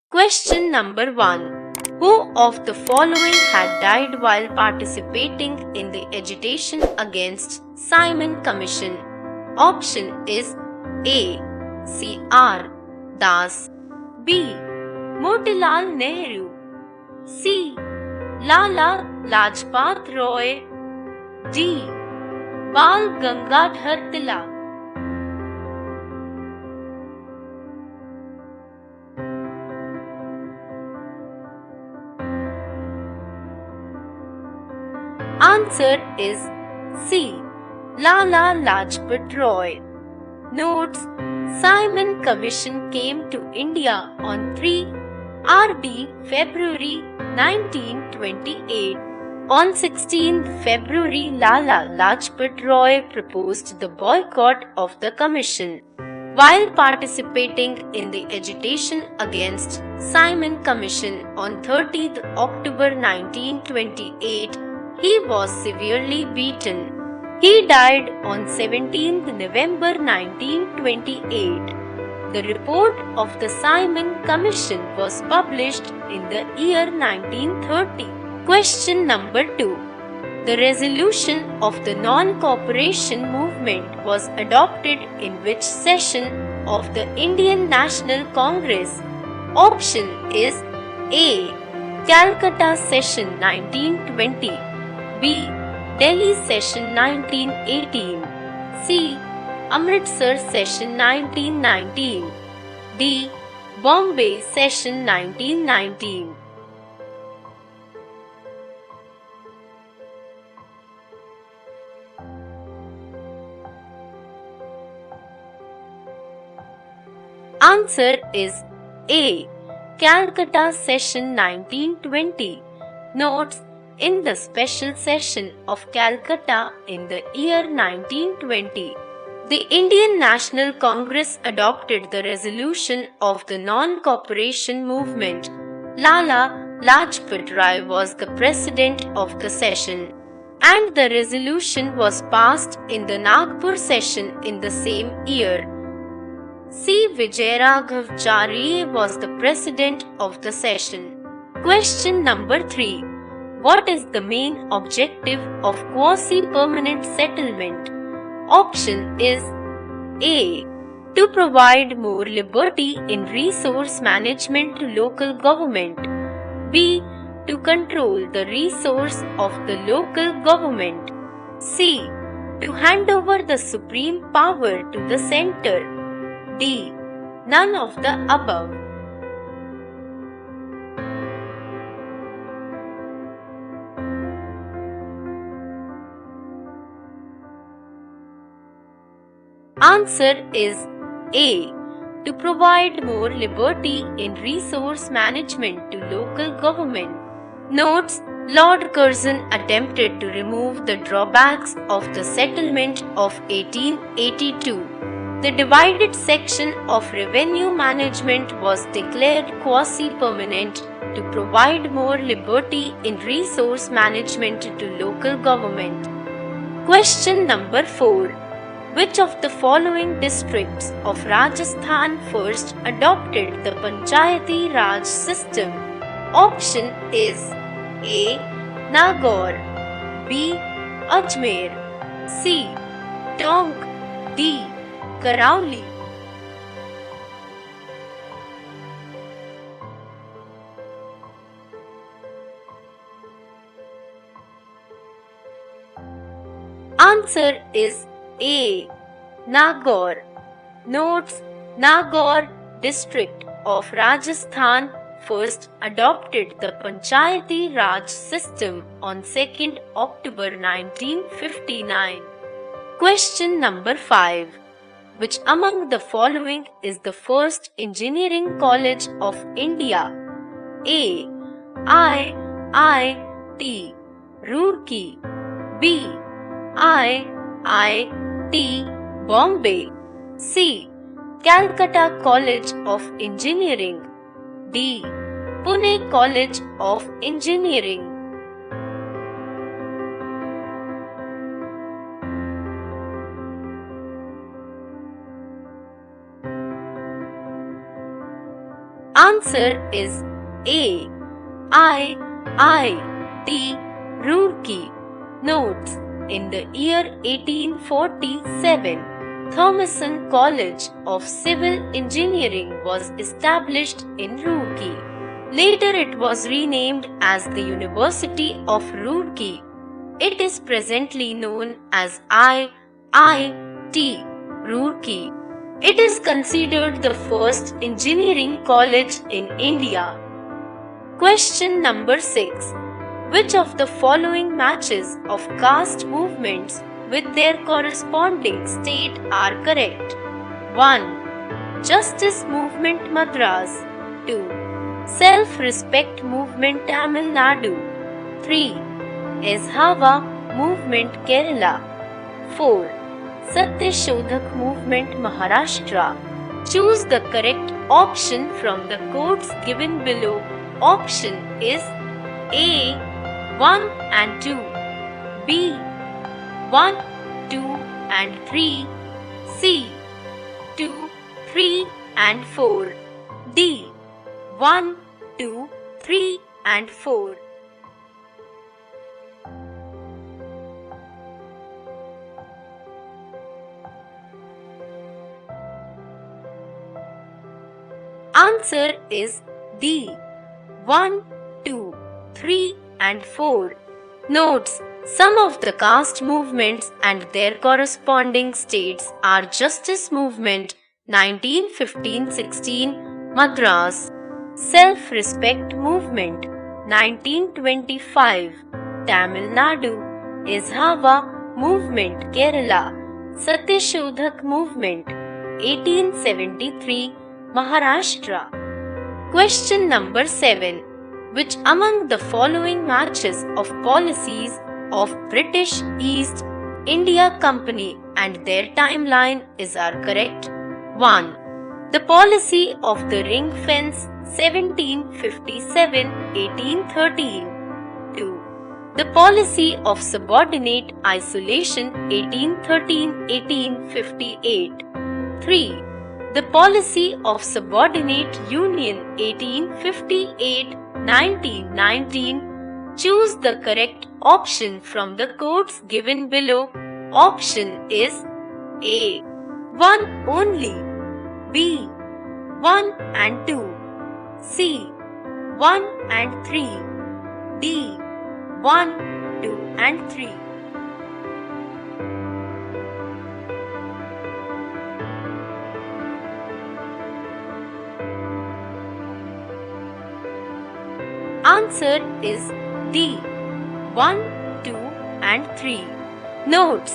Question number 1. Who of the following had died while participating in the agitation against Simon Commission? Option is A. C.R. Das, B. Motilal Nehru, C. Lala Lajpat Roy, D. Bal Gangadhar Tilak. Answer is C. Lala Lajpat Roy. Notes: Simon Commission came to India on 3 RD February 1928. On 16 February, Lala Lajpat Roy proposed the boycott of the Commission. While participating in the agitation against Simon Commission on 30th October 1928, he was severely beaten. He died on 17th November 1928. The report of the Simon Commission was published in the year 1930. Question number 2. The resolution of the non-cooperation movement was adopted in which session of the Indian National Congress? Option is A. Calcutta Session 1920, B. Delhi Session 1918, C. Amritsar Session 1919, D. Bombay Session 1919. Answer is A. Calcutta Session 1920. Notes: in the special session of Calcutta in the year 1920, the Indian National Congress adopted the resolution of the non-cooperation movement. Lala Lajpat Rai was the president of the session, and the resolution was passed in the Nagpur session in the same year. C. Vijayaraghavacharya was the president of the session. Question number 3. What is the main objective of quasi-permanent settlement? Option is A. To provide more liberty in resource management to local government. B. To control the resource of the local government. C. To hand over the supreme power to the center. D. None of the above. Answer is A. To provide more liberty in resource management to local government. Notes: Lord Curzon attempted to remove the drawbacks of the settlement of 1882. The divided section of revenue management was declared quasi-permanent to provide more liberty in resource management to local government. Question number 4. Which of the following districts of Rajasthan first adopted the Panchayati Raj system? Option is A. Nagaur, B. Ajmer, C. Tonk, D. Karauli. Answer is A. Nagaur. Notes: Nagaur district of Rajasthan first adopted the Panchayati Raj system on 2nd October 1959. Question number 5. Which among the following is the first engineering college of India? A. IIT Roorkee, B. IIT Bombay, C. Calcutta College of Engineering, D. Pune College of Engineering. Answer is A. IIT Roorkee. Notes: in the year 1847, Thomason College of Civil Engineering was established in Roorkee. Later it was renamed as the University of Roorkee. It is presently known as IIT Roorkee. It is considered the first engineering college in India. Question number 6. Which of the following matches of caste movements with their corresponding state are correct? 1. Justice Movement Madras. 2. Self-Respect Movement Tamil Nadu. 3. Ezhava Movement Kerala. 4. Satyashodhak Movement Maharashtra. Choose the correct option from the codes given below. Option is A. 1 and 2, B. 1, 2 and 3, C. 2, 3 and 4, D. 1, 2, 3 and 4. Answer is D. 1, 2, 3 and 4. Notes: some of the caste movements and their corresponding states are Justice Movement 1915-16 Madras, Self-Respect Movement 1925 Tamil Nadu, Ezhava Movement Kerala, Satyashodhak Movement 1873 Maharashtra. Question number 7. Which among the following matches of policies of British East India Company and their timeline is are correct? 1. The policy of the ring fence 1757-1813. 2. The policy of subordinate isolation 1813-1858. 3. The policy of subordinate union 1858-1919. Choose the correct option from the codes given below. Option is A. 1 only, B. 1 and 2, C. 1 and 3, D. 1, 2 and 3. Answer is D. 1, 2 and 3. Notes: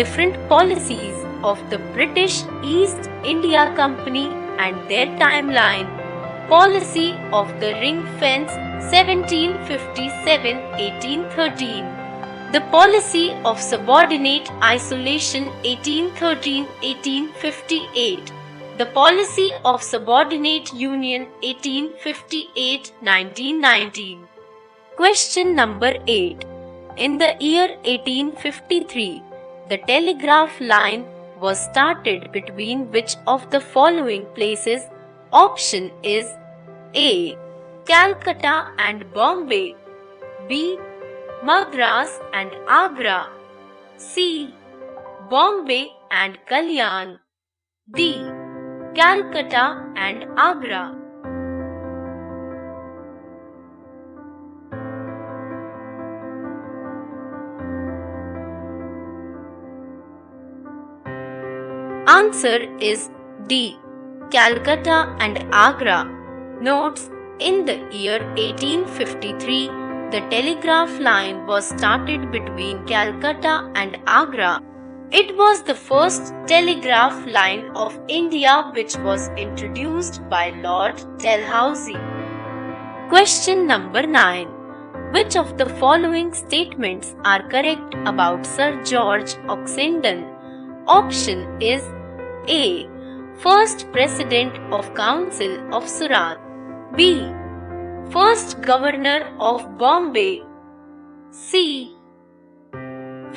different policies of the British East India Company and their timeline. Policy of the ring fence 1757-1813. The policy of subordinate isolation 1813-1858. The policy of subordinate union 1858-1919. Question number 8. In the year 1853, the telegraph line was started between which of the following places? Option is A. Calcutta and Bombay, B. Madras and Agra, C. Bombay and Kalyan, D. Calcutta and Agra. Answer is D. Calcutta and Agra. Notes: in the year 1853, the telegraph line was started between Calcutta and Agra. It was the first telegraph line of India which was introduced by Lord Dalhousie. Question number 9. Which of the following statements are correct about Sir George Oxenden? Option is A. First President of Council of Surat, B. First Governor of Bombay, C.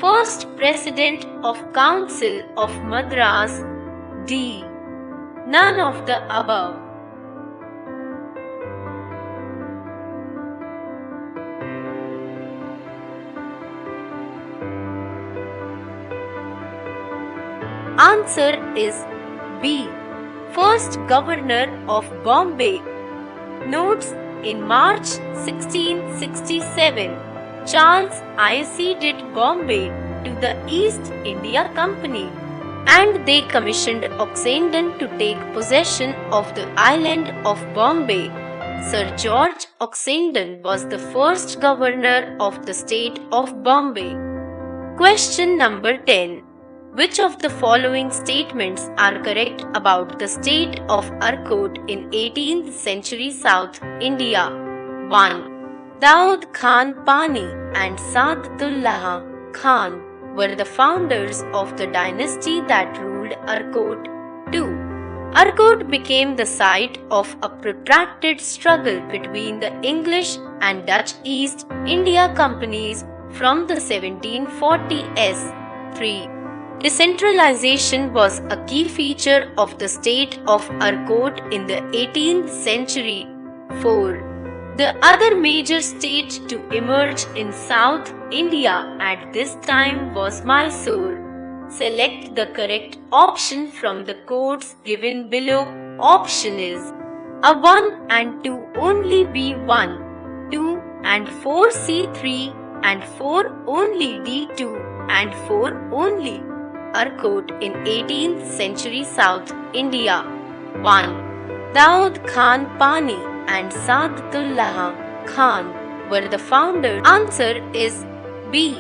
First President of Council of Madras, D. None of the above. Answer is B. First Governor of Bombay. Notes: in March 1667, Charles I ceded Bombay to the East India Company, and they commissioned Oxenden to take possession of the island of Bombay. Sir George Oxenden was the first governor of the state of Bombay. Question number 10. Which of the following statements are correct about the state of Arcot in 18th century South India? 1. Daud Khan Pani and Saadullah Khan were the founders of the dynasty that ruled Arcot. 2. Arcot became the site of a protracted struggle between the English and Dutch East India Companies from the 1740s. 3. Decentralization was a key feature of the state of Arcot in the 18th century. 4. The other major state to emerge in South India at this time was Mysore. Select the correct option from the codes given below. Option is a 1 and 2 only B1, 2 and 4 C3 and 4 only D2 and 4 only. Arcot in 18th century South India. 1. Daud Khan Pani and Saadullah Khan were the founders. Answer is B.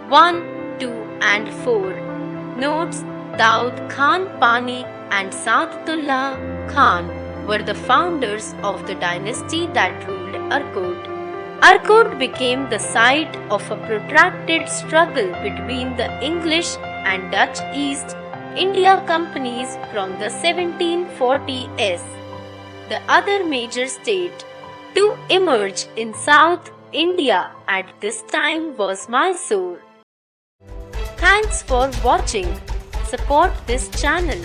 1, 2 and 4. Notes: Daud Khan Pani and Saadullah Khan were the founders of the dynasty that ruled Arcot. Arcot became the site of a protracted struggle between the English and Dutch East India Companies from the 1740s. The other major state to emerge in South India at this time was Mysore. Thanks for watching. Support this channel.